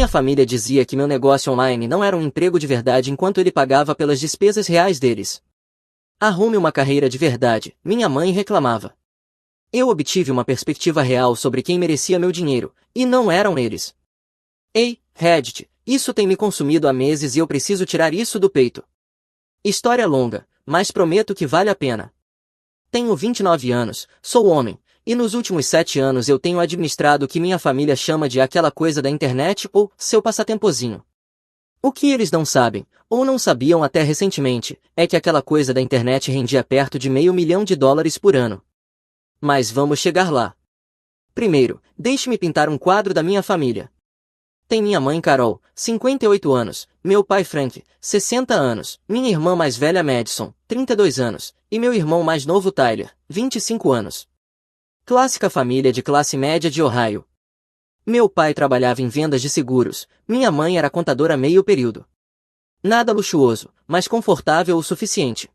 Minha família dizia que meu negócio online não era um emprego de verdade enquanto ele pagava pelas despesas reais deles. Arrume uma carreira de verdade, minha mãe reclamava. Eu obtive uma perspectiva real sobre quem merecia meu dinheiro, e não eram eles. Ei, Reddit, isso tem me consumido há meses e eu preciso tirar isso do peito. História longa, mas prometo que vale a pena. Tenho 29 anos, sou homem, e nos últimos 7 anos eu tenho administrado o que minha família chama de aquela coisa da internet ou seu passatempozinho. O que eles não sabem, ou não sabiam até recentemente, é que aquela coisa da internet rendia perto de $500 mil por ano. Mas vamos chegar lá. Primeiro, deixe-me pintar um quadro da minha família. Tem minha mãe Carol, 58 anos, meu pai Frank, 60 anos, minha irmã mais velha Madison, 32 anos, e meu irmão mais novo Tyler, 25 anos. Clássica família de classe média de Ohio. Meu pai trabalhava em vendas de seguros, minha mãe era contadora meio período. Nada luxuoso, mas confortável o suficiente.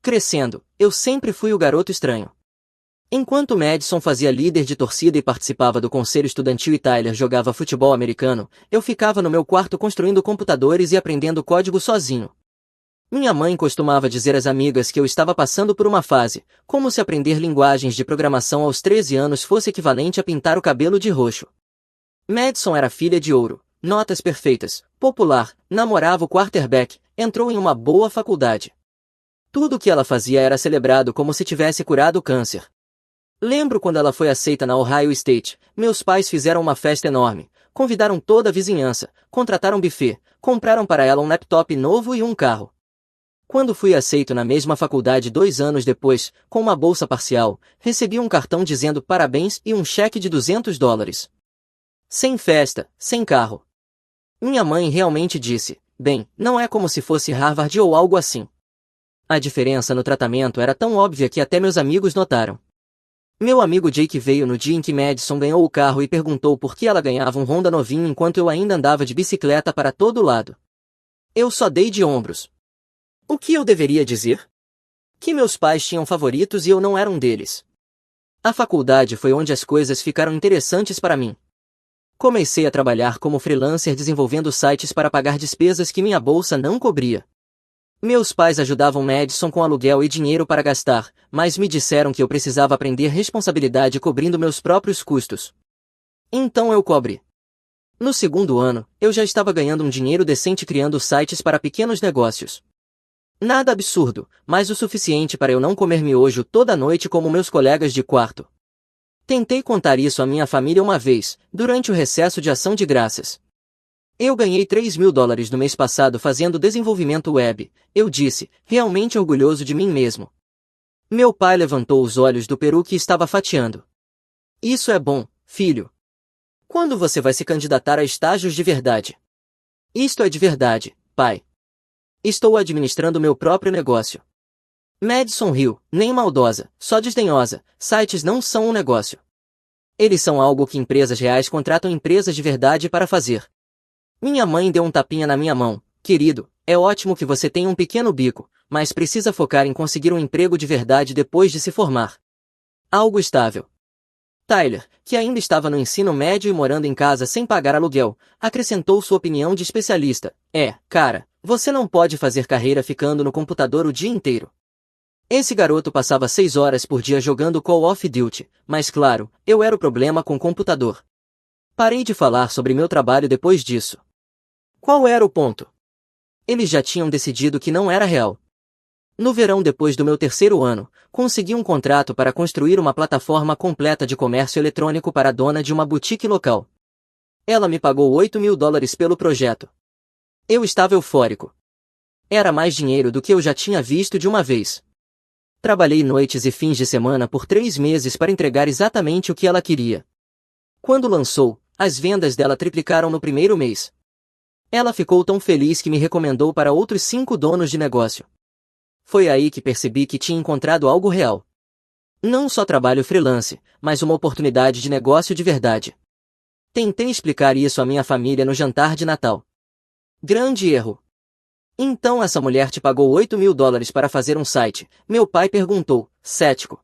Crescendo, eu sempre fui o garoto estranho. Enquanto Madison fazia líder de torcida e participava do conselho estudantil e Tyler jogava futebol americano, eu ficava no meu quarto construindo computadores e aprendendo código sozinho. Minha mãe costumava dizer às amigas que eu estava passando por uma fase, como se aprender linguagens de programação aos 13 anos fosse equivalente a pintar o cabelo de roxo. Madison era filha de ouro, notas perfeitas, popular, namorava o quarterback, entrou em uma boa faculdade. Tudo o que ela fazia era celebrado como se tivesse curado o câncer. Lembro quando ela foi aceita na Ohio State, meus pais fizeram uma festa enorme, convidaram toda a vizinhança, contrataram buffet, compraram para ela um laptop novo e um carro. Quando fui aceito na mesma faculdade 2 anos depois, com uma bolsa parcial, recebi um cartão dizendo parabéns e um cheque de $200. Sem festa, sem carro. Minha mãe realmente disse, bem, não é como se fosse Harvard ou algo assim. A diferença no tratamento era tão óbvia que até meus amigos notaram. Meu amigo Jake veio no dia em que Madison ganhou o carro e perguntou por que ela ganhava um Honda novinho enquanto eu ainda andava de bicicleta para todo lado. Eu só dei de ombros. O que eu deveria dizer? Que meus pais tinham favoritos e eu não era um deles. A faculdade foi onde as coisas ficaram interessantes para mim. Comecei a trabalhar como freelancer desenvolvendo sites para pagar despesas que minha bolsa não cobria. Meus pais ajudavam Madison com aluguel e dinheiro para gastar, mas me disseram que eu precisava aprender responsabilidade cobrindo meus próprios custos. Então eu cobri. No segundo ano, eu já estava ganhando um dinheiro decente criando sites para pequenos negócios. Nada absurdo, mas o suficiente para eu não comer miojo toda noite como meus colegas de quarto. Tentei contar isso à minha família uma vez, durante o recesso de ação de graças. Eu ganhei $3 mil no mês passado fazendo desenvolvimento web, eu disse, realmente orgulhoso de mim mesmo. Meu pai levantou os olhos do peru que estava fatiando. Isso é bom, filho. Quando você vai se candidatar a estágios de verdade? Isto é de verdade, pai. Estou administrando meu próprio negócio. Madison riu, nem maldosa, só desdenhosa, sites não são um negócio. Eles são algo que empresas reais contratam empresas de verdade para fazer. Minha mãe deu um tapinha na minha mão. Querido, é ótimo que você tenha um pequeno bico, mas precisa focar em conseguir um emprego de verdade depois de se formar. Algo estável. Tyler, que ainda estava no ensino médio e morando em casa sem pagar aluguel, acrescentou sua opinião de especialista. Cara, você não pode fazer carreira ficando no computador o dia inteiro. Esse garoto passava 6 horas por dia jogando Call of Duty, mas claro, eu era o problema com o computador. Parei de falar sobre meu trabalho depois disso. Qual era o ponto? Eles já tinham decidido que não era real. No verão depois do meu 3º ano, consegui um contrato para construir uma plataforma completa de comércio eletrônico para a dona de uma boutique local. Ela me pagou $8 mil pelo projeto. Eu estava eufórico. Era mais dinheiro do que eu já tinha visto de uma vez. Trabalhei noites e fins de semana por 3 meses para entregar exatamente o que ela queria. Quando lançou, as vendas dela triplicaram no primeiro mês. Ela ficou tão feliz que me recomendou para outros 5 donos de negócio. Foi aí que percebi que tinha encontrado algo real. Não só trabalho freelance, mas uma oportunidade de negócio de verdade. Tentei explicar isso à minha família no jantar de Natal. Grande erro. Então essa mulher te pagou $8 mil para fazer um site? Meu pai perguntou, cético.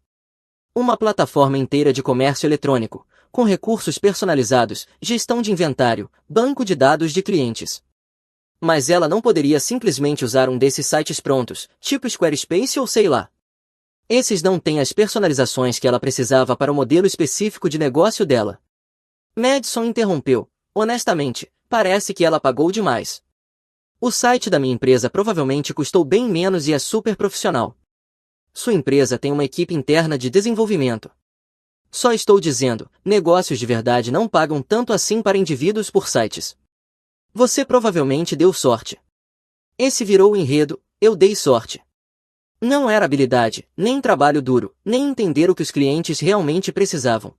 Uma plataforma inteira de comércio eletrônico. com recursos personalizados, gestão de inventário, banco de dados de clientes. Mas ela não poderia simplesmente usar um desses sites prontos, tipo Squarespace ou sei lá. Esses não têm as personalizações que ela precisava para o modelo específico de negócio dela. Madison interrompeu. Honestamente, parece que ela pagou demais. O site da minha empresa provavelmente custou bem menos e é super profissional. Sua empresa tem uma equipe interna de desenvolvimento. Só estou dizendo, negócios de verdade não pagam tanto assim para indivíduos por sites. Você provavelmente deu sorte. Esse virou o enredo, eu dei sorte. Não era habilidade, nem trabalho duro, nem entender o que os clientes realmente precisavam.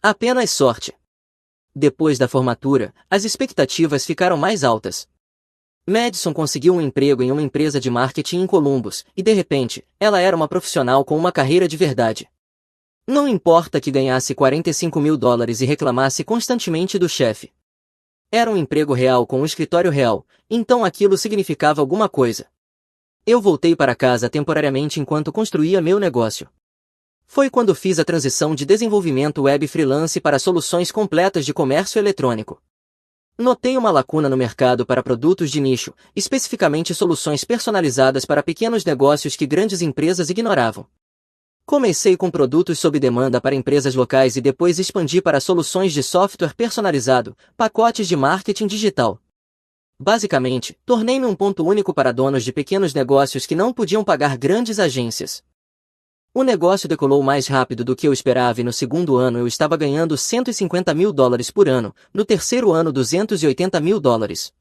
Apenas sorte. Depois da formatura, as expectativas ficaram mais altas. Madison conseguiu um emprego em uma empresa de marketing em Columbus, e de repente, ela era uma profissional com uma carreira de verdade. Não importa que ganhasse $45.000 e reclamasse constantemente do chefe. Era um emprego real com um escritório real, então aquilo significava alguma coisa. Eu voltei para casa temporariamente enquanto construía meu negócio. Foi quando fiz a transição de desenvolvimento web freelance para soluções completas de comércio eletrônico. Notei uma lacuna no mercado para produtos de nicho, especificamente soluções personalizadas para pequenos negócios que grandes empresas ignoravam. Comecei com produtos sob demanda para empresas locais e depois expandi para soluções de software personalizado, pacotes de marketing digital. Basicamente, tornei-me um ponto único para donos de pequenos negócios que não podiam pagar grandes agências. O negócio decolou mais rápido do que eu esperava e no segundo ano eu estava ganhando $150.000 por ano, no terceiro ano $280.000.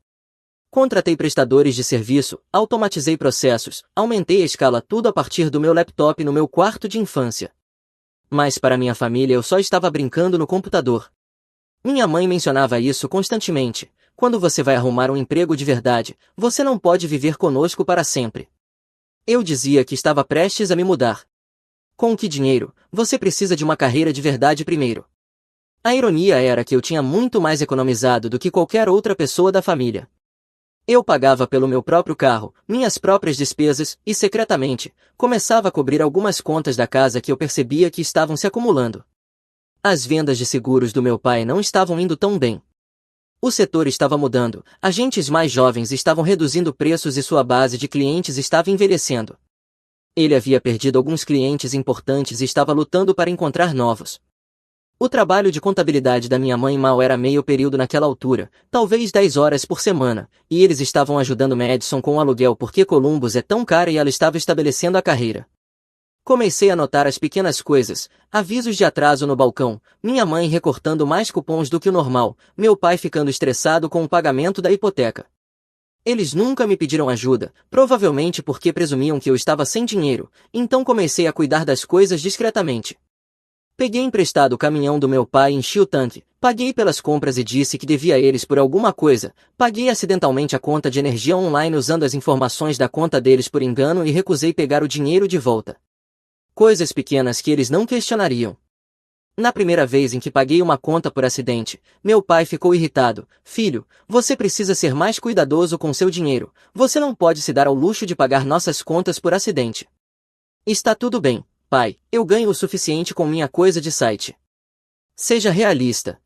Contratei prestadores de serviço, automatizei processos, aumentei a escala tudo a partir do meu laptop no meu quarto de infância. Mas para minha família eu só estava brincando no computador. Minha mãe mencionava isso constantemente. Quando você vai arrumar um emprego de verdade, você não pode viver conosco para sempre. Eu dizia que estava prestes a me mudar. Com que dinheiro? Você precisa de uma carreira de verdade primeiro. A ironia era que eu tinha muito mais economizado do que qualquer outra pessoa da família. Eu pagava pelo meu próprio carro, minhas próprias despesas, e secretamente, começava a cobrir algumas contas da casa que eu percebia que estavam se acumulando. As vendas de seguros do meu pai não estavam indo tão bem. O setor estava mudando, agentes mais jovens estavam reduzindo preços e sua base de clientes estava envelhecendo. Ele havia perdido alguns clientes importantes e estava lutando para encontrar novos. O trabalho de contabilidade da minha mãe mal era meio período naquela altura, talvez 10 horas por semana, e eles estavam ajudando Madison com o aluguel porque Columbus é tão cara e ela estava estabelecendo a carreira. Comecei a notar as pequenas coisas, avisos de atraso no balcão, minha mãe recortando mais cupons do que o normal, meu pai ficando estressado com o pagamento da hipoteca. Eles nunca me pediram ajuda, provavelmente porque presumiam que eu estava sem dinheiro, então comecei a cuidar das coisas discretamente. Peguei emprestado o caminhão do meu pai e enchi o tanque, paguei pelas compras e disse que devia a eles por alguma coisa, paguei acidentalmente a conta de energia online usando as informações da conta deles por engano e recusei pegar o dinheiro de volta. Coisas pequenas que eles não questionariam. Na primeira vez em que paguei uma conta por acidente, meu pai ficou irritado. Filho, você precisa ser mais cuidadoso com seu dinheiro, você não pode se dar ao luxo de pagar nossas contas por acidente. Está tudo bem. Pai, eu ganho o suficiente com minha coisa de site. Seja realista.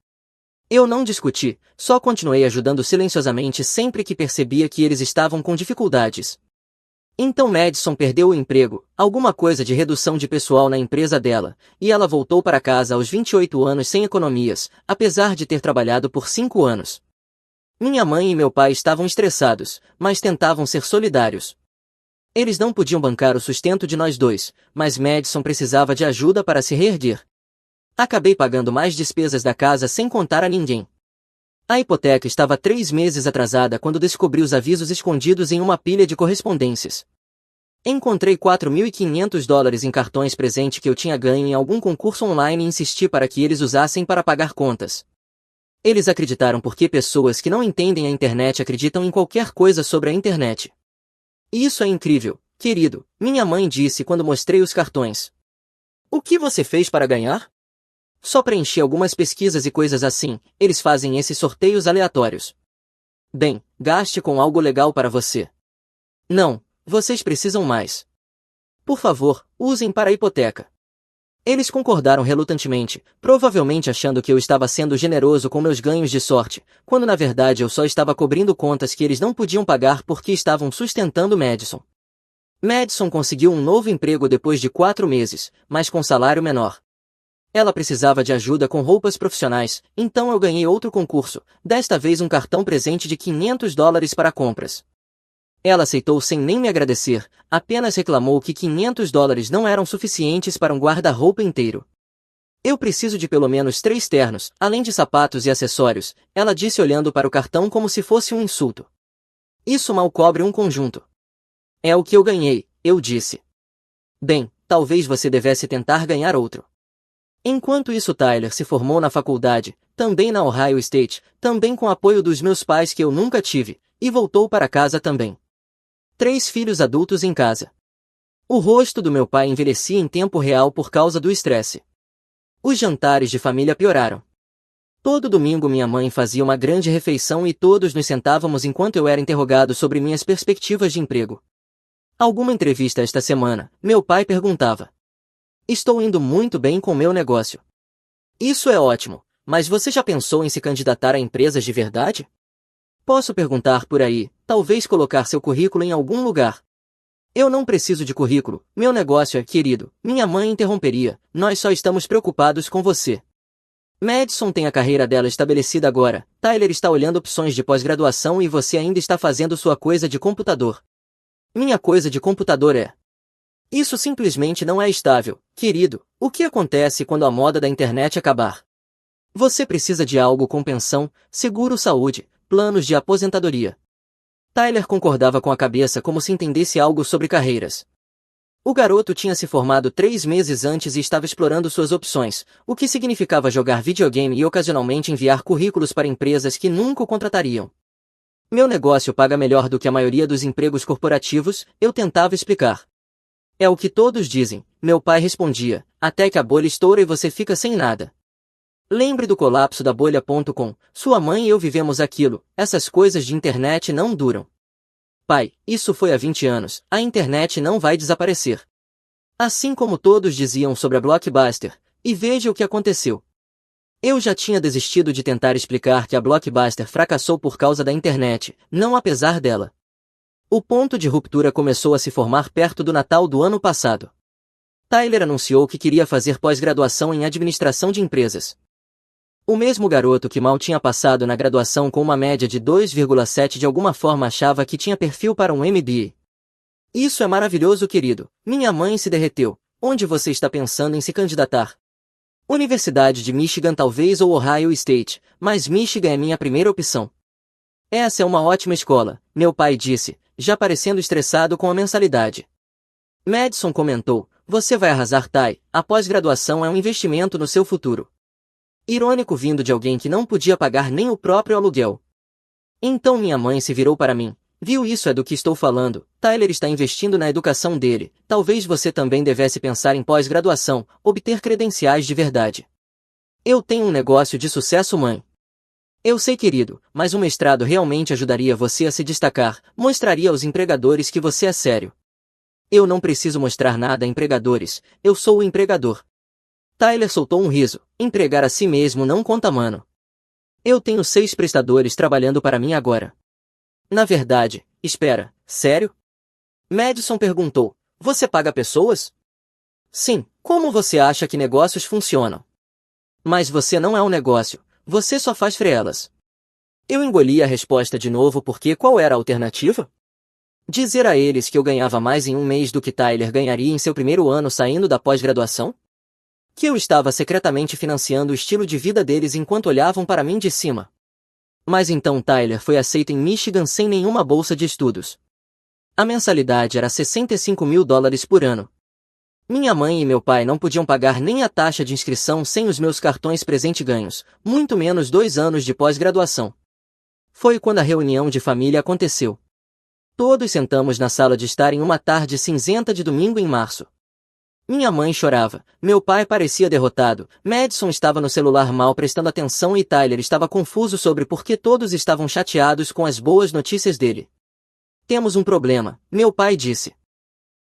Eu não discuti, só continuei ajudando silenciosamente sempre que percebia que eles estavam com dificuldades. Então Madison perdeu o emprego, alguma coisa de redução de pessoal na empresa dela, e ela voltou para casa aos 28 anos sem economias, apesar de ter trabalhado por 5 anos. Minha mãe e meu pai estavam estressados, mas tentavam ser solidários. Eles não podiam bancar o sustento de nós dois, mas Madison precisava de ajuda para se reerguer. Acabei pagando mais despesas da casa sem contar a ninguém. A hipoteca estava 3 meses atrasada quando descobri os avisos escondidos em uma pilha de correspondências. Encontrei $4.500 em cartões presente que eu tinha ganho em algum concurso online e insisti para que eles usassem para pagar contas. Eles acreditaram porque pessoas que não entendem a internet acreditam em qualquer coisa sobre a internet. Isso é incrível, querido, minha mãe disse quando mostrei os cartões. O que você fez para ganhar? Só preenchi algumas pesquisas e coisas assim, eles fazem esses sorteios aleatórios. Bem, gaste com algo legal para você. Não, vocês precisam mais. Por favor, usem para a hipoteca. Eles concordaram relutantemente, provavelmente achando que eu estava sendo generoso com meus ganhos de sorte, quando na verdade eu só estava cobrindo contas que eles não podiam pagar porque estavam sustentando Madison. Madison conseguiu um novo emprego depois de 4 meses, mas com salário menor. Ela precisava de ajuda com roupas profissionais, então eu ganhei outro concurso, desta vez um cartão presente de $500 para compras. Ela aceitou sem nem me agradecer, apenas reclamou que $500 não eram suficientes para um guarda-roupa inteiro. Eu preciso de pelo menos 3 ternos, além de sapatos e acessórios, ela disse olhando para o cartão como se fosse um insulto. Isso mal cobre um conjunto. É o que eu ganhei, eu disse. Bem, talvez você devesse tentar ganhar outro. Enquanto isso Tyler se formou na faculdade, também na Ohio State, também com apoio dos meus pais que eu nunca tive, e voltou para casa também. 3 filhos adultos em casa. O rosto do meu pai envelhecia em tempo real por causa do estresse. Os jantares de família pioraram. Todo domingo minha mãe fazia uma grande refeição e todos nos sentávamos enquanto eu era interrogado sobre minhas perspectivas de emprego. Alguma entrevista esta semana, meu pai perguntava. Estou indo muito bem com meu negócio. Isso é ótimo, mas você já pensou em se candidatar a empresas de verdade? Posso perguntar por aí, talvez colocar seu currículo em algum lugar. Eu não preciso de currículo, meu negócio é querido, minha mãe interromperia, nós só estamos preocupados com você. Madison tem a carreira dela estabelecida agora, Tyler está olhando opções de pós-graduação e você ainda está fazendo sua coisa de computador. Minha coisa de computador é. Isso simplesmente não é estável, querido, o que acontece quando a moda da internet acabar? Você precisa de algo com pensão, seguro-saúde, planos de aposentadoria. Tyler concordava com a cabeça como se entendesse algo sobre carreiras. O garoto tinha se formado 3 meses antes e estava explorando suas opções, o que significava jogar videogame e ocasionalmente enviar currículos para empresas que nunca o contratariam. Meu negócio paga melhor do que a maioria dos empregos corporativos, eu tentava explicar. É o que todos dizem, meu pai respondia, até que a bolha estoura e você fica sem nada. Lembre do colapso da bolha.com, sua mãe e eu vivemos aquilo, essas coisas de internet não duram. Pai, isso foi há 20 anos, a internet não vai desaparecer. Assim como todos diziam sobre a Blockbuster, e veja o que aconteceu. Eu já tinha desistido de tentar explicar que a Blockbuster fracassou por causa da internet, não apesar dela. O ponto de ruptura começou a se formar perto do Natal do ano passado. Tyler anunciou que queria fazer pós-graduação em administração de empresas. O mesmo garoto que mal tinha passado na graduação com uma média de 2,7 de alguma forma achava que tinha perfil para um MBA. Isso é maravilhoso, querido. Minha mãe se derreteu. Onde você está pensando em se candidatar? Universidade de Michigan talvez ou Ohio State, mas Michigan é minha primeira opção. Essa é uma ótima escola, meu pai disse, já parecendo estressado com a mensalidade. Madison comentou, você vai arrasar, Ty, a pós-graduação é um investimento no seu futuro. Irônico vindo de alguém que não podia pagar nem o próprio aluguel. Então minha mãe se virou para mim. Viu, isso é do que estou falando. Tyler está investindo na educação dele. Talvez você também devesse pensar em pós-graduação, obter credenciais de verdade. Eu tenho um negócio de sucesso, mãe. Eu sei, querido, mas um mestrado realmente ajudaria você a se destacar, mostraria aos empregadores que você é sério. Eu não preciso mostrar nada a empregadores, eu sou o empregador. Tyler soltou um riso. Empregar a si mesmo não conta, mano. Eu tenho 6 prestadores trabalhando para mim agora. Na verdade, espera, sério? Madison perguntou. Você paga pessoas? Sim, como você acha que negócios funcionam? Mas você não é um negócio, você só faz freelas. Eu engoli a resposta de novo porque qual era a alternativa? Dizer a eles que eu ganhava mais em um mês do que Tyler ganharia em seu primeiro ano saindo da pós-graduação? Que eu estava secretamente financiando o estilo de vida deles enquanto olhavam para mim de cima. Mas então Tyler foi aceito em Michigan sem nenhuma bolsa de estudos. A mensalidade era $65.000 por ano. Minha mãe e meu pai não podiam pagar nem a taxa de inscrição sem os meus cartões presente ganhos, muito menos 2 anos de pós-graduação. Foi quando a reunião de família aconteceu. Todos sentamos na sala de estar em uma tarde cinzenta de domingo em março. Minha mãe chorava, meu pai parecia derrotado, Madison estava no celular mal prestando atenção e Tyler estava confuso sobre por que todos estavam chateados com as boas notícias dele. Temos um problema, meu pai disse.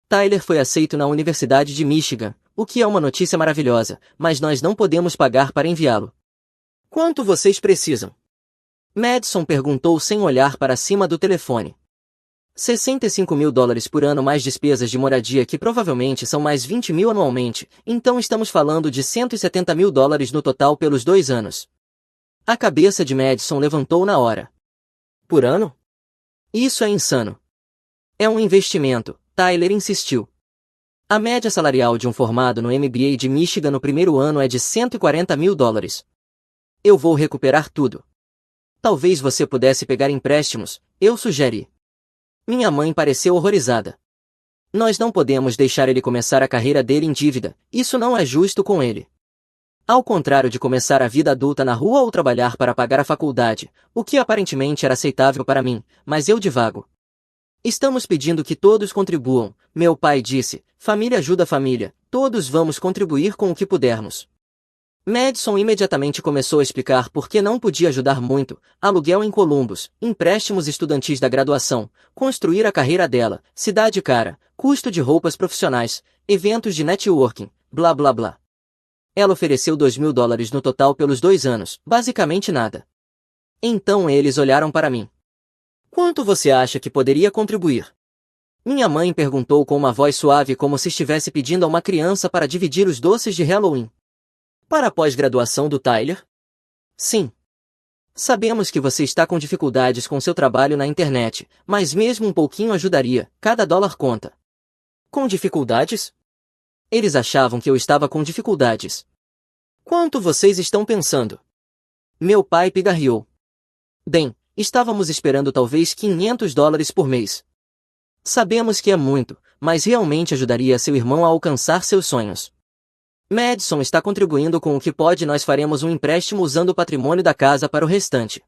Tyler foi aceito na Universidade de Michigan, o que é uma notícia maravilhosa, mas nós não podemos pagar para enviá-lo. Quanto vocês precisam? Madison perguntou sem olhar para cima do telefone. 65 mil dólares por ano mais despesas de moradia que provavelmente são mais 20 mil anualmente, então estamos falando de 170 mil dólares no total pelos 2 anos. A cabeça de Madison levantou na hora. Por ano? Isso é insano. É um investimento, Tyler insistiu. A média salarial de um formado no MBA de Michigan no primeiro ano é de 140 mil dólares. Eu vou recuperar tudo. Talvez você pudesse pegar empréstimos, eu sugeri. Minha mãe pareceu horrorizada. Nós não podemos deixar ele começar a carreira dele em dívida, isso não é justo com ele. Ao contrário de começar a vida adulta na rua ou trabalhar para pagar a faculdade, o que aparentemente era aceitável para mim, mas eu divago. Estamos pedindo que todos contribuam, meu pai disse, família ajuda família, todos vamos contribuir com o que pudermos. Madison imediatamente começou a explicar por que não podia ajudar muito, aluguel em Columbus, empréstimos estudantis da graduação, construir a carreira dela, cidade cara, custo de roupas profissionais, eventos de networking, blá blá blá. Ela ofereceu 2 mil dólares no total pelos 2 anos, basicamente nada. Então eles olharam para mim. Quanto você acha que poderia contribuir? Minha mãe perguntou com uma voz suave como se estivesse pedindo a uma criança para dividir os doces de Halloween. Para a pós-graduação do Tyler? Sim. Sabemos que você está com dificuldades com seu trabalho na internet, mas mesmo um pouquinho ajudaria, cada dólar conta. Com dificuldades? Eles achavam que eu estava com dificuldades. Quanto vocês estão pensando? Meu pai pigarreou. Bem, estávamos esperando talvez 500 dólares por mês. Sabemos que é muito, mas realmente ajudaria seu irmão a alcançar seus sonhos. Madison está contribuindo com o que pode e nós faremos um empréstimo usando o patrimônio da casa para o restante.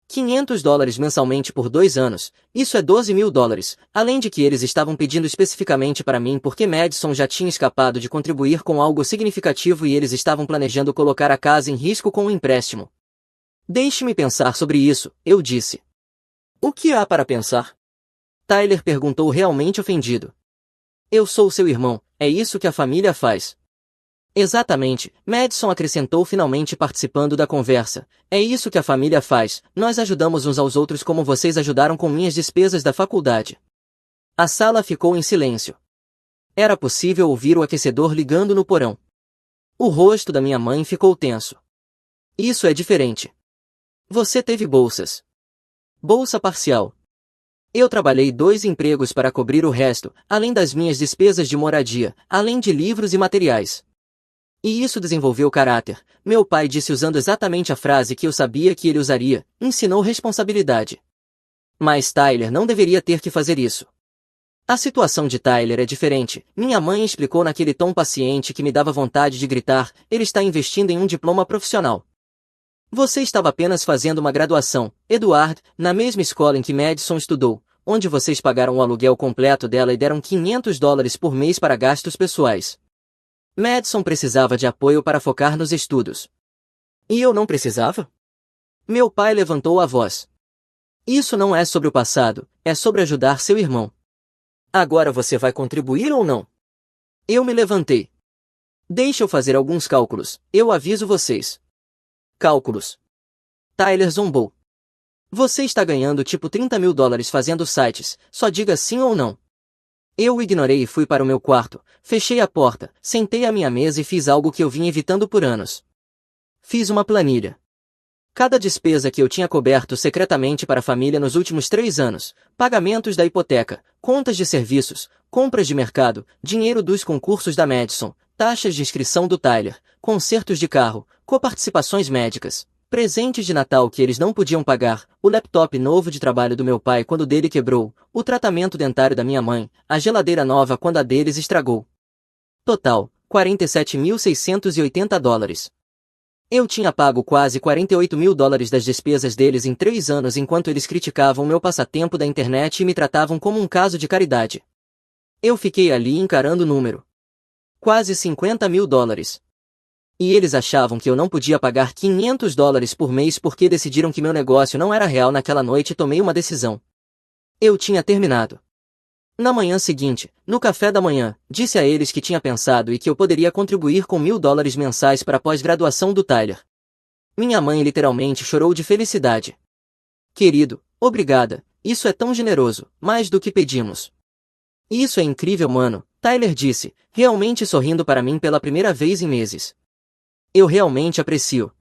500 dólares mensalmente por 2 anos, isso é 12 mil dólares, além de que eles estavam pedindo especificamente para mim porque Madison já tinha escapado de contribuir com algo significativo e eles estavam planejando colocar a casa em risco com um empréstimo. Deixe-me pensar sobre isso, eu disse. O que há para pensar? Tyler perguntou realmente ofendido. Eu sou seu irmão, é isso que a família faz. Exatamente, Madison acrescentou finalmente participando da conversa. É isso que a família faz, nós ajudamos uns aos outros como vocês ajudaram com minhas despesas da faculdade. A sala ficou em silêncio. Era possível ouvir o aquecedor ligando no porão. O rosto da minha mãe ficou tenso. Isso é diferente. Você teve bolsas. Bolsa parcial. Eu trabalhei 2 empregos para cobrir o resto, além das minhas despesas de moradia, além de livros e materiais. E isso desenvolveu caráter, meu pai disse usando exatamente a frase que eu sabia que ele usaria, ensinou responsabilidade. Mas Tyler não deveria ter que fazer isso. A situação de Tyler é diferente, minha mãe explicou naquele tom paciente que me dava vontade de gritar, ele está investindo em um diploma profissional. Você estava apenas fazendo uma graduação, Eduard, na mesma escola em que Madison estudou, onde vocês pagaram o aluguel completo dela e deram 500 dólares por mês para gastos pessoais. Madison precisava de apoio para focar nos estudos. E eu não precisava? Meu pai levantou a voz. Isso não é sobre o passado, é sobre ajudar seu irmão. Agora você vai contribuir ou não? Eu me levantei. Deixe eu fazer alguns cálculos, eu aviso vocês. Cálculos. Tyler zombou. Você está ganhando tipo 30 mil dólares fazendo sites, só diga sim ou não. Eu o ignorei e fui para o meu quarto, fechei a porta, sentei à minha mesa e fiz algo que eu vinha evitando por anos. Fiz uma planilha. Cada despesa que eu tinha coberto secretamente para a família nos últimos 3 anos, pagamentos da hipoteca, contas de serviços, compras de mercado, dinheiro dos concursos da Madison, taxas de inscrição do Tyler, consertos de carro, coparticipações médicas, presentes de Natal que eles não podiam pagar, o laptop novo de trabalho do meu pai quando o dele quebrou, o tratamento dentário da minha mãe, a geladeira nova quando a deles estragou. Total, 47.680 dólares. Eu tinha pago quase 48 mil dólares das despesas deles em 3 anos enquanto eles criticavam meu passatempo da internet e me tratavam como um caso de caridade. Eu fiquei ali encarando o número. Quase 50 mil dólares. E eles achavam que eu não podia pagar 500 dólares por mês porque decidiram que meu negócio não era real naquela noite e tomei uma decisão. Eu tinha terminado. Na manhã seguinte, no café da manhã, disse a eles que tinha pensado e que eu poderia contribuir com $1.000 mensais para a pós-graduação do Tyler. Minha mãe literalmente chorou de felicidade. Querido, obrigada, isso é tão generoso, mais do que pedimos. Isso é incrível, mano, Tyler disse, realmente sorrindo para mim pela primeira vez em meses. Eu realmente aprecio.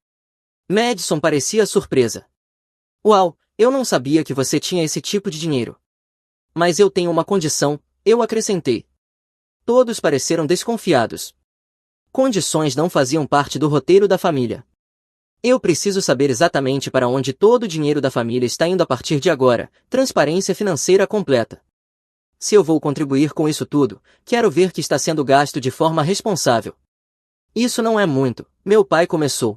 Madison parecia surpresa. Uau, eu não sabia que você tinha esse tipo de dinheiro. Mas eu tenho uma condição, eu acrescentei. Todos pareceram desconfiados. Condições não faziam parte do roteiro da família. Eu preciso saber exatamente para onde todo o dinheiro da família está indo a partir de agora, transparência financeira completa. Se eu vou contribuir com isso tudo, quero ver que está sendo gasto de forma responsável. Isso não é muito, meu pai começou.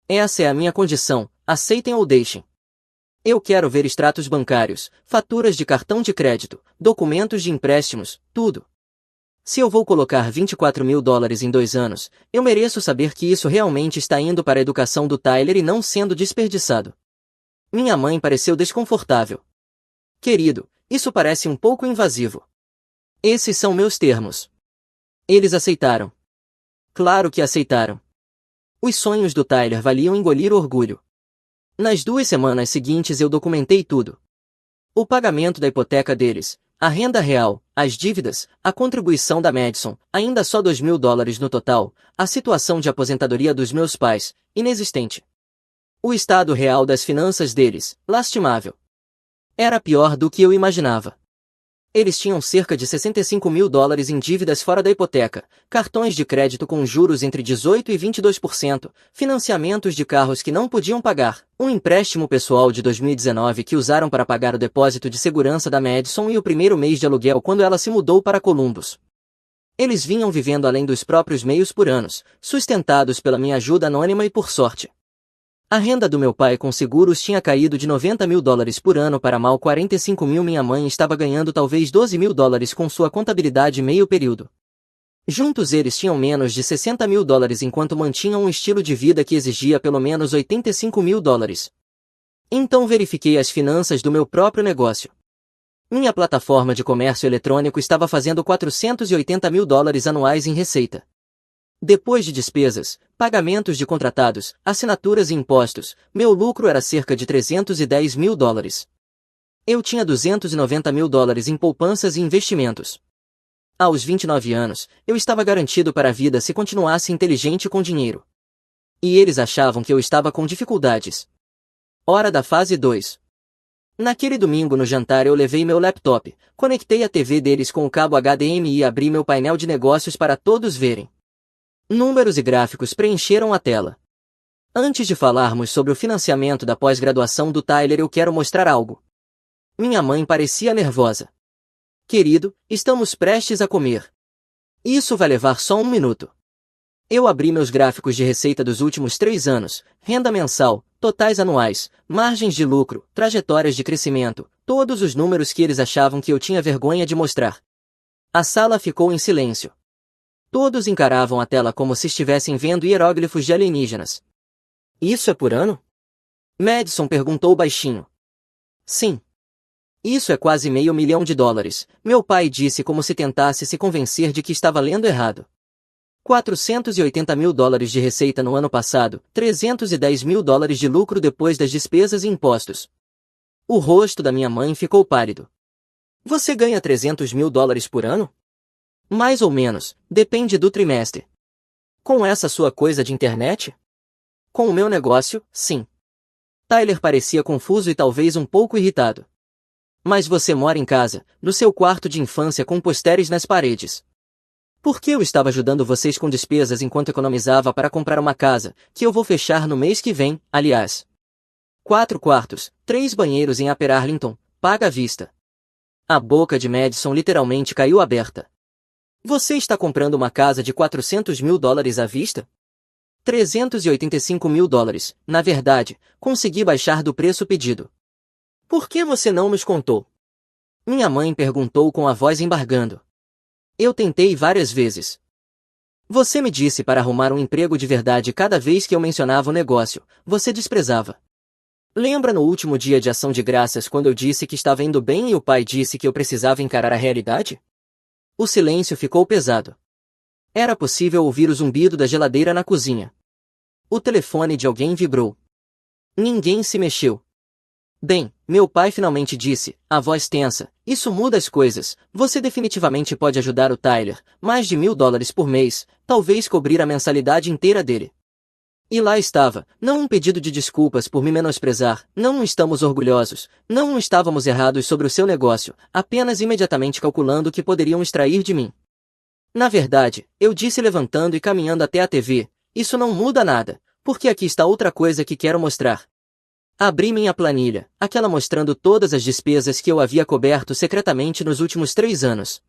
Essa é a minha condição, aceitem ou deixem. Eu quero ver extratos bancários, faturas de cartão de crédito, documentos de empréstimos, tudo. Se eu vou colocar $24.000 em 2 anos, eu mereço saber que isso realmente está indo para a educação do Tyler e não sendo desperdiçado. Minha mãe pareceu desconfortável. Querido, isso parece um pouco invasivo. Esses são meus termos. Eles aceitaram. Claro que aceitaram. Os sonhos do Tyler valiam engolir o orgulho. Nas 2 semanas seguintes eu documentei tudo. O pagamento da hipoteca deles, a renda real, as dívidas, a contribuição da Madison, ainda só $2.000 no total, a situação de aposentadoria dos meus pais, inexistente. O estado real das finanças deles, lastimável. Era pior do que eu imaginava. Eles tinham cerca de $65.000 em dívidas fora da hipoteca, cartões de crédito com juros entre 18% e 22%, financiamentos de carros que não podiam pagar, um empréstimo pessoal de 2019 que usaram para pagar o depósito de segurança da Madison e o primeiro mês de aluguel quando ela se mudou para Columbus. Eles vinham vivendo além dos próprios meios por anos, sustentados pela minha ajuda anônima e por sorte. A renda do meu pai com seguros tinha caído de $90.000 por ano para mal 45 mil. Minha mãe estava ganhando talvez $12.000 com sua contabilidade meio período. Juntos eles tinham menos de $60.000 enquanto mantinham um estilo de vida que exigia pelo menos $85.000. Então verifiquei as finanças do meu próprio negócio. Minha plataforma de comércio eletrônico estava fazendo $480.000 anuais em receita. Depois de despesas, pagamentos de contratados, assinaturas e impostos, meu lucro era cerca de $310.000. Eu tinha $290.000 em poupanças e investimentos. Aos 29 anos, eu estava garantido para a vida se continuasse inteligente com dinheiro. E eles achavam que eu estava com dificuldades. Hora da fase 2. Naquele domingo no jantar eu levei meu laptop, conectei a TV deles com o cabo HDMI e abri meu painel de negócios para todos verem. Números e gráficos preencheram a tela. Antes de falarmos sobre o financiamento da pós-graduação do Tyler, eu quero mostrar algo. Minha mãe parecia nervosa. Querido, estamos prestes a comer. Isso vai levar só 1 minuto. Eu abri meus gráficos de receita dos últimos 3 anos, renda mensal, totais anuais, margens de lucro, trajetórias de crescimento, todos os números que eles achavam que eu tinha vergonha de mostrar. A sala ficou em silêncio. Todos encaravam a tela como se estivessem vendo hieróglifos de alienígenas. Isso é por ano? Madison perguntou baixinho. Sim. Isso é quase $500.000, meu pai disse como se tentasse se convencer de que estava lendo errado. $480.000 de receita no ano passado, $310.000 de lucro depois das despesas e impostos. O rosto da minha mãe ficou pálido. Você ganha $300.000 por ano? Mais ou menos, depende do trimestre. Com essa sua coisa de internet? Com o meu negócio, sim. Tyler parecia confuso e talvez um pouco irritado. Mas você mora em casa, no seu quarto de infância com pôsteres nas paredes. Por que eu estava ajudando vocês com despesas enquanto economizava para comprar uma casa, que eu vou fechar no mês que vem, aliás? 4 quartos, 3 banheiros em Upper Arlington, paga à vista. A boca de Madison literalmente caiu aberta. Você está comprando uma casa de $400.000 à vista? $385.000, na verdade, consegui baixar do preço pedido. Por que você não nos contou? Minha mãe perguntou com a voz embargando. Eu tentei várias vezes. Você me disse para arrumar um emprego de verdade cada vez que eu mencionava o negócio, você desprezava. Lembra no último dia de ação de graças quando eu disse que estava indo bem e o pai disse que eu precisava encarar a realidade? O silêncio ficou pesado. Era possível ouvir o zumbido da geladeira na cozinha. O telefone de alguém vibrou. Ninguém se mexeu. Bem, meu pai finalmente disse, a voz tensa, isso muda as coisas, você definitivamente pode ajudar o Tyler, mais de $1.000 por mês, talvez cobrir a mensalidade inteira dele. E lá estava, não um pedido de desculpas por me menosprezar, não estamos orgulhosos, não estávamos errados sobre o seu negócio, apenas imediatamente calculando o que poderiam extrair de mim. Na verdade, eu disse levantando e caminhando até a TV, isso não muda nada, porque aqui está outra coisa que quero mostrar. Abri minha planilha, aquela mostrando todas as despesas que eu havia coberto secretamente nos últimos 3 anos.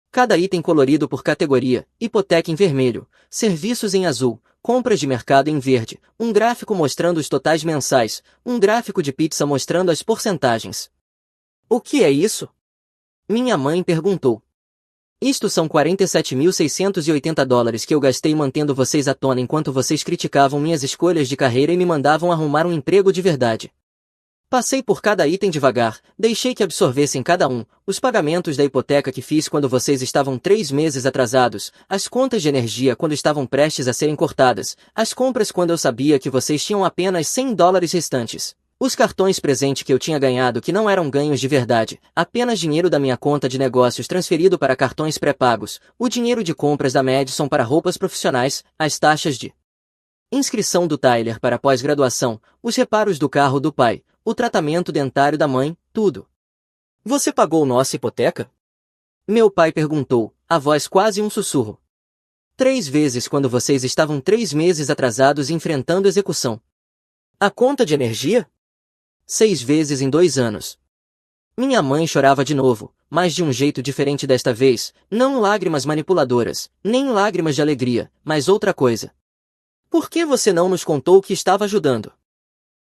Cada item colorido por categoria, hipoteca em vermelho, serviços em azul, compras de mercado em verde, um gráfico mostrando os totais mensais, um gráfico de pizza mostrando as porcentagens. O que é isso? Minha mãe perguntou. Isto são $47.680 que eu gastei mantendo vocês à tona enquanto vocês criticavam minhas escolhas de carreira e me mandavam arrumar um emprego de verdade. Passei por cada item devagar, deixei que absorvessem cada um, os pagamentos da hipoteca que fiz quando vocês estavam 3 meses atrasados, as contas de energia quando estavam prestes a serem cortadas, as compras quando eu sabia que vocês tinham apenas $100 restantes. Os cartões presente que eu tinha ganhado que não eram ganhos de verdade, apenas dinheiro da minha conta de negócios transferido para cartões pré-pagos, o dinheiro de compras da Madison para roupas profissionais, as taxas de inscrição do Tyler para pós-graduação, os reparos do carro do pai, o tratamento dentário da mãe, tudo. Você pagou nossa hipoteca? Meu pai perguntou, a voz quase um sussurro. 3 vezes quando vocês estavam 3 meses atrasados enfrentando execução. A conta de energia? 6 vezes em 2 anos. Minha mãe chorava de novo, mas de um jeito diferente desta vez, não lágrimas manipuladoras, nem lágrimas de alegria, mas outra coisa. Por que você não nos contou que estava ajudando?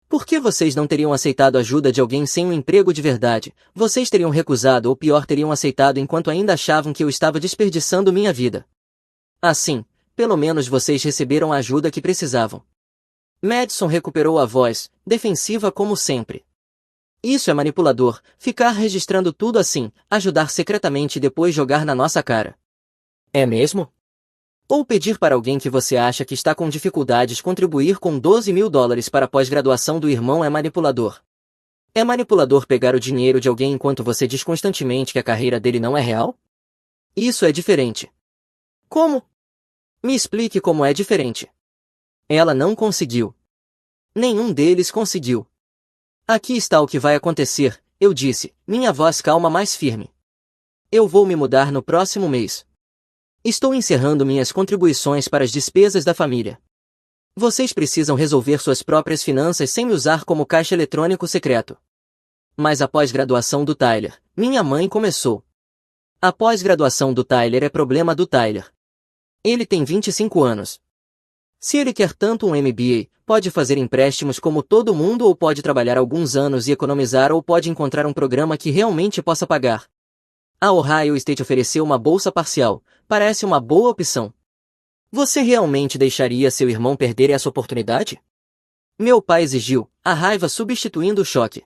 Por que vocês não teriam aceitado a ajuda de alguém sem um emprego de verdade? Vocês teriam recusado ou pior teriam aceitado enquanto ainda achavam que eu estava desperdiçando minha vida. Assim, pelo menos vocês receberam a ajuda que precisavam. Madison recuperou a voz, defensiva como sempre. Isso é manipulador, ficar registrando tudo assim, ajudar secretamente e depois jogar na nossa cara. É mesmo? Ou pedir para alguém que você acha que está com dificuldades contribuir com $12.000 para a pós-graduação do irmão é manipulador. É manipulador pegar o dinheiro de alguém enquanto você diz constantemente que a carreira dele não é real? Isso é diferente. Como? Me explique como é diferente. Ela não conseguiu. Nenhum deles conseguiu. Aqui está o que vai acontecer, eu disse, minha voz calma mais firme. Eu vou me mudar no próximo mês. Estou encerrando minhas contribuições para as despesas da família. Vocês precisam resolver suas próprias finanças sem me usar como caixa eletrônico secreto. Mas a pós-graduação do Tyler, minha mãe começou. A pós-graduação do Tyler é problema do Tyler. Ele tem 25 anos. Se ele quer tanto um MBA, pode fazer empréstimos como todo mundo ou pode trabalhar alguns anos e economizar ou pode encontrar um programa que realmente possa pagar. A Ohio State ofereceu uma bolsa parcial, parece uma boa opção. Você realmente deixaria seu irmão perder essa oportunidade? Meu pai exigiu, a raiva substituindo o choque.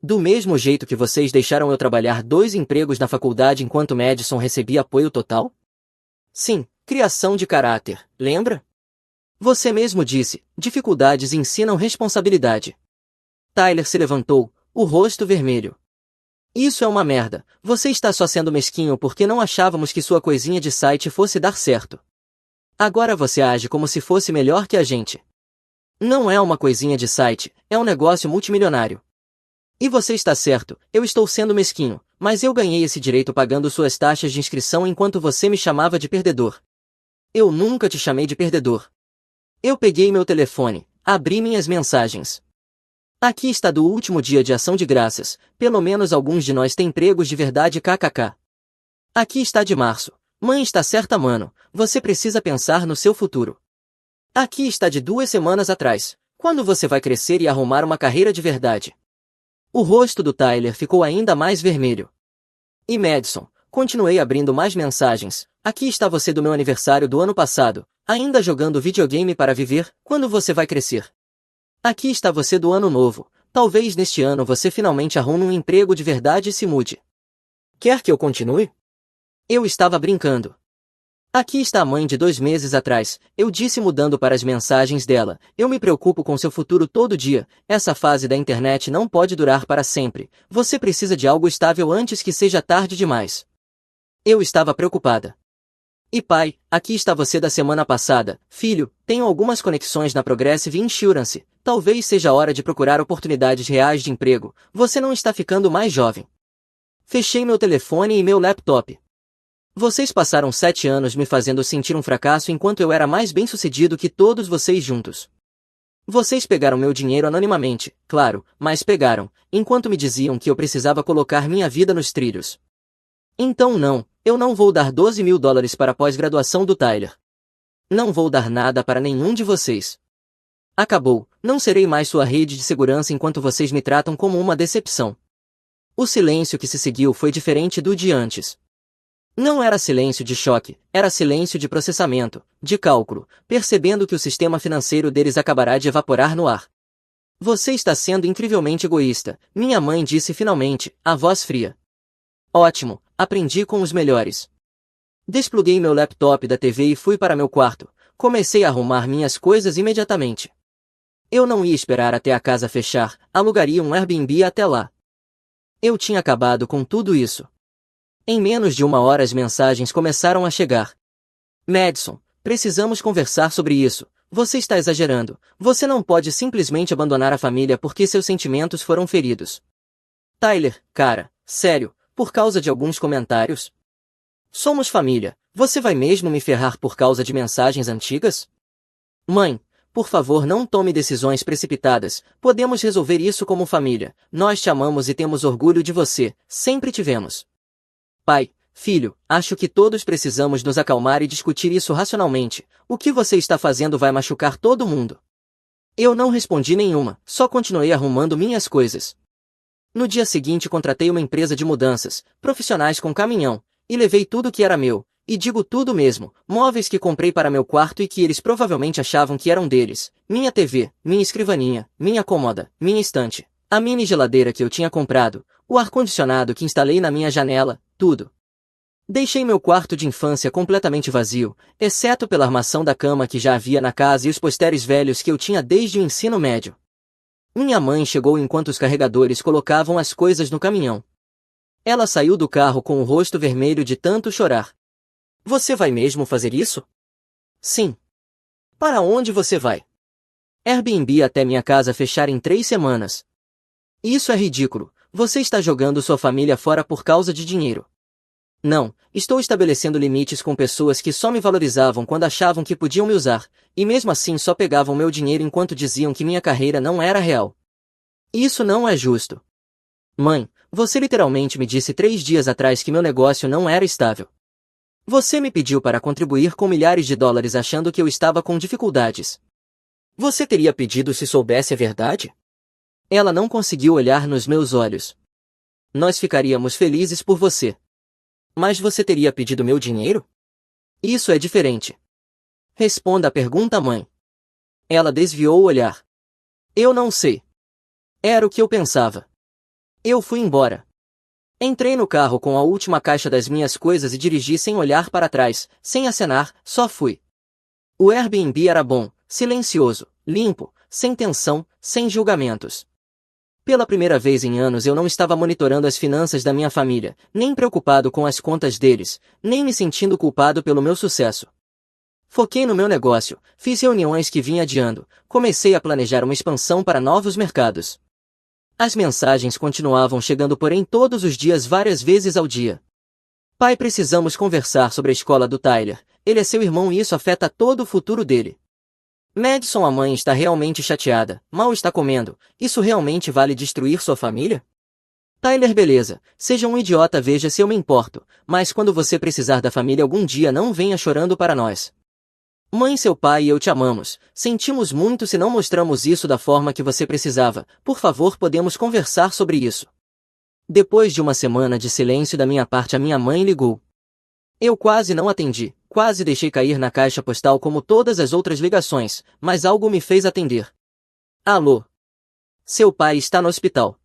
Do mesmo jeito que vocês deixaram eu trabalhar 2 empregos na faculdade enquanto Madison recebia apoio total? Sim, criação de caráter, lembra? Você mesmo disse, dificuldades ensinam responsabilidade. Tyler se levantou, o rosto vermelho. Isso é uma merda, você está só sendo mesquinho porque não achávamos que sua coisinha de site fosse dar certo. Agora você age como se fosse melhor que a gente. Não é uma coisinha de site, é um negócio multimilionário. E você está certo, eu estou sendo mesquinho, mas eu ganhei esse direito pagando suas taxas de inscrição enquanto você me chamava de perdedor. Eu nunca te chamei de perdedor. Eu peguei meu telefone, abri minhas mensagens. Aqui está do último dia de ação de graças, pelo menos alguns de nós têm empregos de verdade kkk. Aqui está de março, mãe está certa mano, você precisa pensar no seu futuro. Aqui está de 2 semanas atrás, quando você vai crescer e arrumar uma carreira de verdade. O rosto do Tyler ficou ainda mais vermelho. E Madison, continuei abrindo mais mensagens, aqui está você do meu aniversário do ano passado, ainda jogando videogame para viver, quando você vai crescer. Aqui está você do ano novo. Talvez neste ano você finalmente arrume um emprego de verdade e se mude. Quer que eu continue? Eu estava brincando. Aqui está a mãe de 2 meses atrás, eu disse mudando para as mensagens dela. Eu me preocupo com seu futuro todo dia. Essa fase da internet não pode durar para sempre. Você precisa de algo estável antes que seja tarde demais. Eu estava preocupada. E pai, aqui está você da semana passada. Filho, tenho algumas conexões na Progressive Insurance. Talvez seja hora de procurar oportunidades reais de emprego. Você não está ficando mais jovem. Fechei meu telefone e meu laptop. Vocês passaram 7 anos me fazendo sentir um fracasso enquanto eu era mais bem-sucedido que todos vocês juntos. Vocês pegaram meu dinheiro anonimamente, claro, mas pegaram, enquanto me diziam que eu precisava colocar minha vida nos trilhos. Então não, eu não vou dar $12.000 para a pós-graduação do Tyler. Não vou dar nada para nenhum de vocês. Acabou, não serei mais sua rede de segurança enquanto vocês me tratam como uma decepção. O silêncio que se seguiu foi diferente do de antes. Não era silêncio de choque, era silêncio de processamento, de cálculo, percebendo que o sistema financeiro deles acabará de evaporar no ar. Você está sendo incrivelmente egoísta, minha mãe disse finalmente, a voz fria. Ótimo, aprendi com os melhores. Despluguei meu laptop da TV e fui para meu quarto. Comecei a arrumar minhas coisas imediatamente. Eu não ia esperar até a casa fechar, alugaria um Airbnb até lá. Eu tinha acabado com tudo isso. Em menos de 1 hora as mensagens começaram a chegar. Madison, precisamos conversar sobre isso. Você está exagerando. Você não pode simplesmente abandonar a família porque seus sentimentos foram feridos. Tyler, cara, sério, por causa de alguns comentários? Somos família. Você vai mesmo me ferrar por causa de mensagens antigas? Mãe, por favor não tome decisões precipitadas. Podemos resolver isso como família. Nós te amamos e temos orgulho de você. Sempre tivemos. Pai, filho, acho que todos precisamos nos acalmar e discutir isso racionalmente. O que você está fazendo vai machucar todo mundo. Eu não respondi nenhuma, só continuei arrumando minhas coisas. No dia seguinte contratei uma empresa de mudanças, profissionais com caminhão, e levei tudo que era meu, e digo tudo mesmo, móveis que comprei para meu quarto e que eles provavelmente achavam que eram deles, minha TV, minha escrivaninha, minha cômoda, minha estante, a mini geladeira que eu tinha comprado, o ar-condicionado que instalei na minha janela, tudo. Deixei meu quarto de infância completamente vazio, exceto pela armação da cama que já havia na casa e os posteres velhos que eu tinha desde o ensino médio. Minha mãe chegou enquanto os carregadores colocavam as coisas no caminhão. Ela saiu do carro com o rosto vermelho de tanto chorar. Você vai mesmo fazer isso? Sim. Para onde você vai? Airbnb até minha casa fechar em 3 semanas. Isso é ridículo. Você está jogando sua família fora por causa de dinheiro. Não, estou estabelecendo limites com pessoas que só me valorizavam quando achavam que podiam me usar, e mesmo assim só pegavam meu dinheiro enquanto diziam que minha carreira não era real. Isso não é justo. Mãe, você literalmente me disse 3 dias atrás que meu negócio não era estável. Você me pediu para contribuir com milhares de dólares achando que eu estava com dificuldades. Você teria pedido se soubesse a verdade? Ela não conseguiu olhar nos meus olhos. Nós ficaríamos felizes por você. Mas você teria pedido meu dinheiro? Isso é diferente. Responda a pergunta, mãe. Ela desviou o olhar. Eu não sei. Era o que eu pensava. Eu fui embora. Entrei no carro com a última caixa das minhas coisas e dirigi sem olhar para trás, sem acenar, só fui. O Airbnb era bom, silencioso, limpo, sem tensão, sem julgamentos. Pela primeira vez em anos eu não estava monitorando as finanças da minha família, nem preocupado com as contas deles, nem me sentindo culpado pelo meu sucesso. Foquei no meu negócio, fiz reuniões que vinha adiando, comecei a planejar uma expansão para novos mercados. As mensagens continuavam chegando porém todos os dias várias vezes ao dia. Pai, precisamos conversar sobre a escola do Tyler, ele é seu irmão e isso afeta todo o futuro dele. Madison, a mãe está realmente chateada, mal está comendo, isso realmente vale destruir sua família? Tyler, beleza, seja um idiota, veja se eu me importo, mas quando você precisar da família algum dia não venha chorando para nós. Mãe, seu pai e eu te amamos, sentimos muito se não mostramos isso da forma que você precisava, por favor podemos conversar sobre isso. Depois de uma semana de silêncio da minha parte a minha mãe ligou. Eu quase não atendi, quase deixei cair na caixa postal como todas as outras ligações, mas algo me fez atender. Alô? Seu pai está no hospital.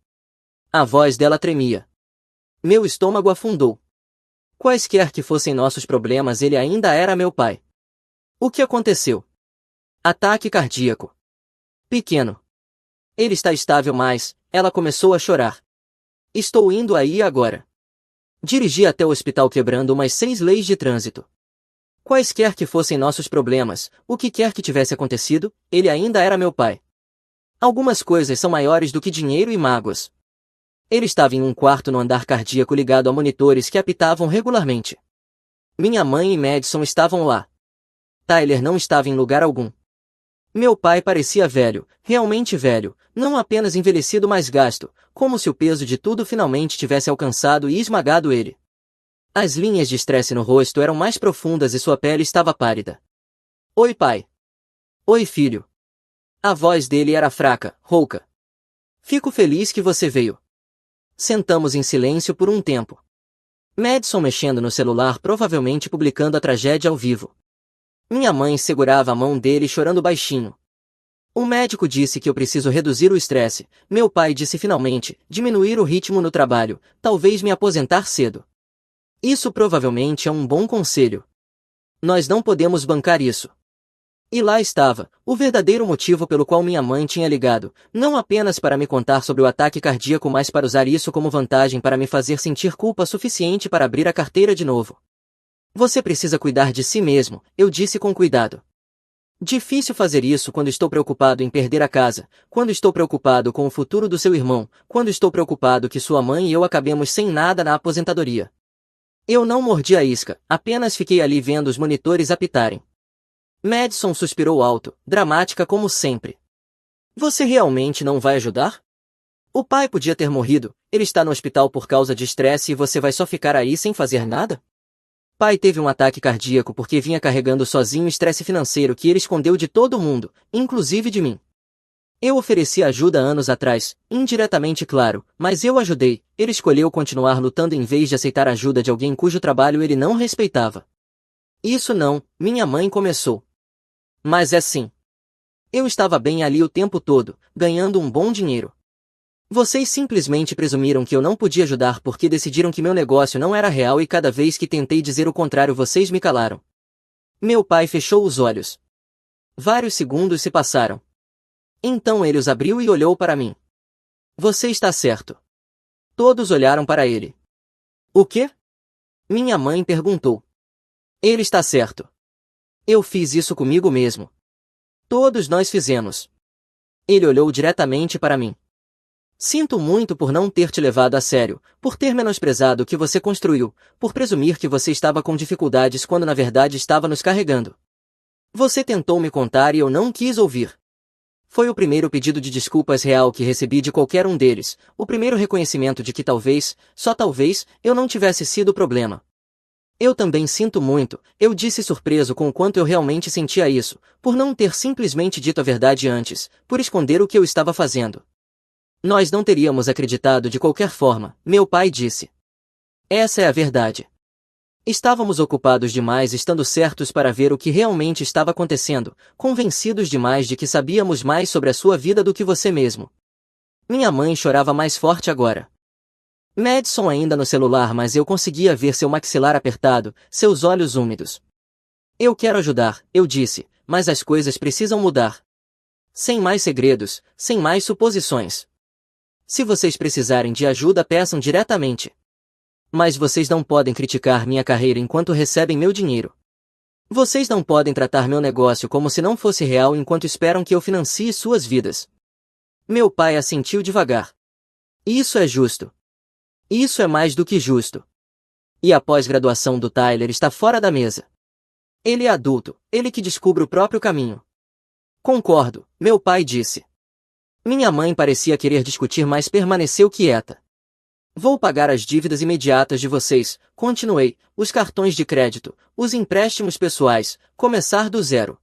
A voz dela tremia. Meu estômago afundou. Quaisquer que fossem nossos problemas, ele ainda era meu pai. O que aconteceu? Ataque cardíaco. Pequeno. Ele está estável, mas ela começou a chorar. Estou indo aí agora. Dirigi até o hospital quebrando umas 6 leis de trânsito. Quaisquer que fossem nossos problemas, o que quer que tivesse acontecido, ele ainda era meu pai. Algumas coisas são maiores do que dinheiro e mágoas. Ele estava em um quarto no andar cardíaco ligado a monitores que apitavam regularmente. Minha mãe e Madison estavam lá. Tyler não estava em lugar algum. Meu pai parecia velho, realmente velho, não apenas envelhecido mas gasto, como se o peso de tudo finalmente tivesse alcançado e esmagado ele. As linhas de estresse no rosto eram mais profundas e sua pele estava pálida. Oi, pai. Oi, filho. A voz dele era fraca, rouca. Fico feliz que você veio. Sentamos em silêncio por um tempo. Madison mexendo no celular, provavelmente publicando a tragédia ao vivo. Minha mãe segurava a mão dele chorando baixinho. O médico disse que eu preciso reduzir o estresse. Meu pai disse finalmente, diminuir o ritmo no trabalho, talvez me aposentar cedo. Isso provavelmente é um bom conselho. Nós não podemos bancar isso. E lá estava, o verdadeiro motivo pelo qual minha mãe tinha ligado, não apenas para me contar sobre o ataque cardíaco, mas para usar isso como vantagem para me fazer sentir culpa suficiente para abrir a carteira de novo. Você precisa cuidar de si mesmo, eu disse com cuidado. Difícil fazer isso quando estou preocupado em perder a casa, quando estou preocupado com o futuro do seu irmão, quando estou preocupado que sua mãe e eu acabemos sem nada na aposentadoria. Eu não mordi a isca, apenas fiquei ali vendo os monitores apitarem. Madison suspirou alto, dramática como sempre. Você realmente não vai ajudar? O pai podia ter morrido, ele está no hospital por causa de estresse e você vai só ficar aí sem fazer nada? Pai teve um ataque cardíaco porque vinha carregando sozinho estresse financeiro que ele escondeu de todo mundo, inclusive de mim. Eu ofereci ajuda anos atrás, indiretamente claro, mas eu ajudei. Ele escolheu continuar lutando em vez de aceitar a ajuda de alguém cujo trabalho ele não respeitava. Isso não, minha mãe começou. Mas é sim. Eu estava bem ali o tempo todo, ganhando um bom dinheiro. Vocês simplesmente presumiram que eu não podia ajudar porque decidiram que meu negócio não era real e cada vez que tentei dizer o contrário vocês me calaram. Meu pai fechou os olhos. Vários segundos se passaram. Então ele os abriu e olhou para mim. Você está certo. Todos olharam para ele. O quê? Minha mãe perguntou. Ele está certo. Eu fiz isso comigo mesmo. Todos nós fizemos. Ele olhou diretamente para mim. Sinto muito por não ter te levado a sério, por ter menosprezado o que você construiu, por presumir que você estava com dificuldades quando na verdade estava nos carregando. Você tentou me contar e eu não quis ouvir. Foi o primeiro pedido de desculpas real que recebi de qualquer um deles, o primeiro reconhecimento de que talvez, só talvez, eu não tivesse sido o problema. Eu também sinto muito, eu disse surpreso com o quanto eu realmente sentia isso, por não ter simplesmente dito a verdade antes, por esconder o que eu estava fazendo. Nós não teríamos acreditado de qualquer forma, meu pai disse. Essa é a verdade. Estávamos ocupados demais estando certos para ver o que realmente estava acontecendo, convencidos demais de que sabíamos mais sobre a sua vida do que você mesmo. Minha mãe chorava mais forte agora. Madison ainda no celular, mas eu conseguia ver seu maxilar apertado, seus olhos úmidos. Eu quero ajudar, eu disse, mas as coisas precisam mudar. Sem mais segredos, sem mais suposições. Se vocês precisarem de ajuda, peçam diretamente. Mas vocês não podem criticar minha carreira enquanto recebem meu dinheiro. Vocês não podem tratar meu negócio como se não fosse real enquanto esperam que eu financie suas vidas. Meu pai assentiu devagar. Isso é justo. Isso é mais do que justo. E a pós-graduação do Tyler está fora da mesa. Ele é adulto, ele que descobre o próprio caminho. Concordo, meu pai disse. Minha mãe parecia querer discutir, mas permaneceu quieta. Vou pagar as dívidas imediatas de vocês, continuei, os cartões de crédito, os empréstimos pessoais, começar do zero.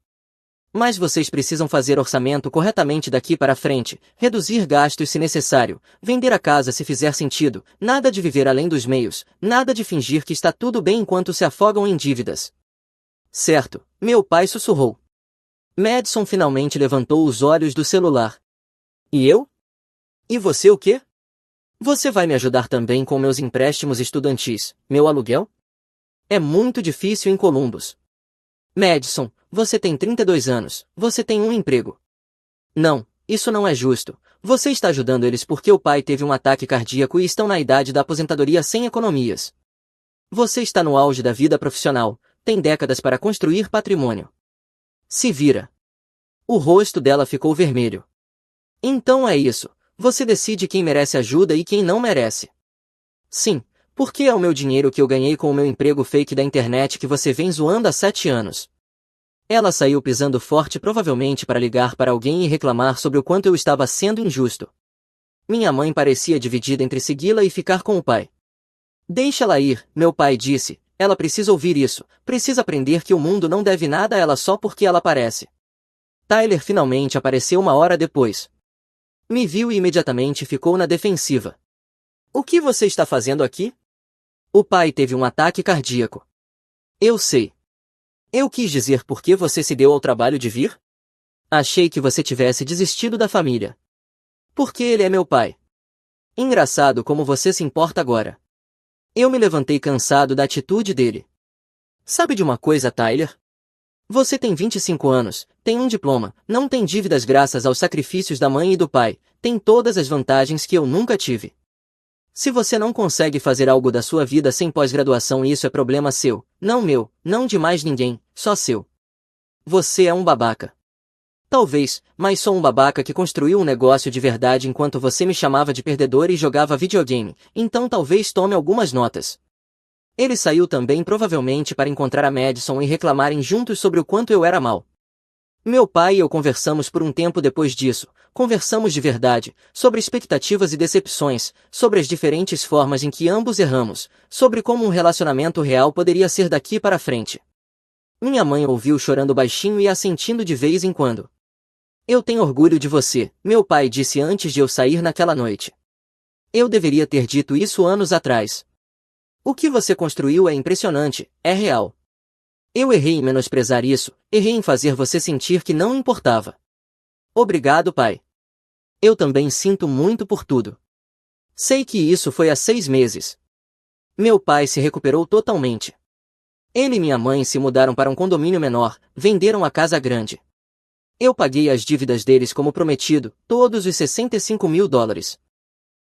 Mas vocês precisam fazer orçamento corretamente daqui para frente, reduzir gastos se necessário, vender a casa se fizer sentido, nada de viver além dos meios, nada de fingir que está tudo bem enquanto se afogam em dívidas. Certo, meu pai sussurrou. Madison finalmente levantou os olhos do celular. E eu? E você o quê? Você vai me ajudar também com meus empréstimos estudantis, meu aluguel? É muito difícil em Columbus. Madison, você tem 32 anos, você tem um emprego. Não, isso não é justo. Você está ajudando eles porque o pai teve um ataque cardíaco e estão na idade da aposentadoria sem economias. Você está no auge da vida profissional, tem décadas para construir patrimônio. Se vira. O rosto dela ficou vermelho. Então é isso. Você decide quem merece ajuda e quem não merece. Sim, porque é o meu dinheiro que eu ganhei com o meu emprego fake da internet que você vem zoando há 7 anos. Ela saiu pisando forte provavelmente para ligar para alguém e reclamar sobre o quanto eu estava sendo injusto. Minha mãe parecia dividida entre segui-la e ficar com o pai. Deixa-la ir, meu pai disse. Ela precisa ouvir isso, precisa aprender que o mundo não deve nada a ela só porque ela aparece. Tyler finalmente apareceu uma hora depois. Me viu e imediatamente ficou na defensiva. O que você está fazendo aqui? O pai teve um ataque cardíaco. Eu sei. Eu quis dizer por que você se deu ao trabalho de vir? Achei que você tivesse desistido da família. Porque ele é meu pai. Engraçado como você se importa agora. Eu me levantei cansado da atitude dele. Sabe de uma coisa, Tyler? Você tem 25 anos, tem um diploma, não tem dívidas graças aos sacrifícios da mãe e do pai, tem todas as vantagens que eu nunca tive. Se você não consegue fazer algo da sua vida sem pós-graduação, isso é problema seu, não meu, não de mais ninguém, só seu. Você é um babaca. Talvez, mas sou um babaca que construiu um negócio de verdade enquanto você me chamava de perdedor e jogava videogame, então talvez tome algumas notas. Ele saiu também provavelmente para encontrar a Madison e reclamarem juntos sobre o quanto eu era mal. Meu pai e eu conversamos por um tempo depois disso, conversamos de verdade, sobre expectativas e decepções, sobre as diferentes formas em que ambos erramos, sobre como um relacionamento real poderia ser daqui para frente. Minha mãe ouviu chorando baixinho e assentindo de vez em quando. Eu tenho orgulho de você, meu pai disse antes de eu sair naquela noite. Eu deveria ter dito isso anos atrás. O que você construiu é impressionante, é real. Eu errei em menosprezar isso, errei em fazer você sentir que não importava. Obrigado, pai. Eu também sinto muito por tudo. Sei que isso foi há 6 meses. Meu pai se recuperou totalmente. Ele e minha mãe se mudaram para um condomínio menor, venderam a casa grande. Eu paguei as dívidas deles como prometido, todos os $65.000.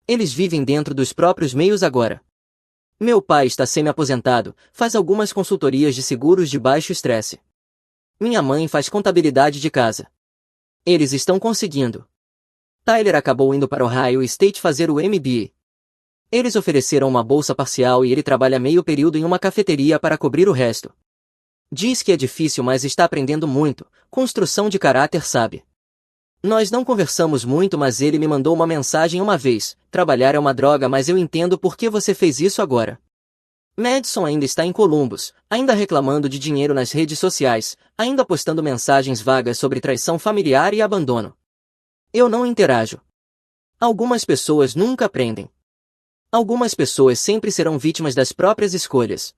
Eles vivem dentro dos próprios meios agora. Meu pai está semi-aposentado, faz algumas consultorias de seguros de baixo estresse. Minha mãe faz contabilidade de casa. Eles estão conseguindo. Tyler acabou indo para Ohio State fazer o MBA. Eles ofereceram uma bolsa parcial e ele trabalha meio período em uma cafeteria para cobrir o resto. Diz que é difícil, mas está aprendendo muito, construção de caráter, sabe? Nós não conversamos muito, mas ele me mandou uma mensagem uma vez: trabalhar é uma droga, mas eu entendo por que você fez isso agora. Madison ainda está em Columbus, ainda reclamando de dinheiro nas redes sociais, ainda postando mensagens vagas sobre traição familiar e abandono. Eu não interajo. Algumas pessoas nunca aprendem. Algumas pessoas sempre serão vítimas das próprias escolhas.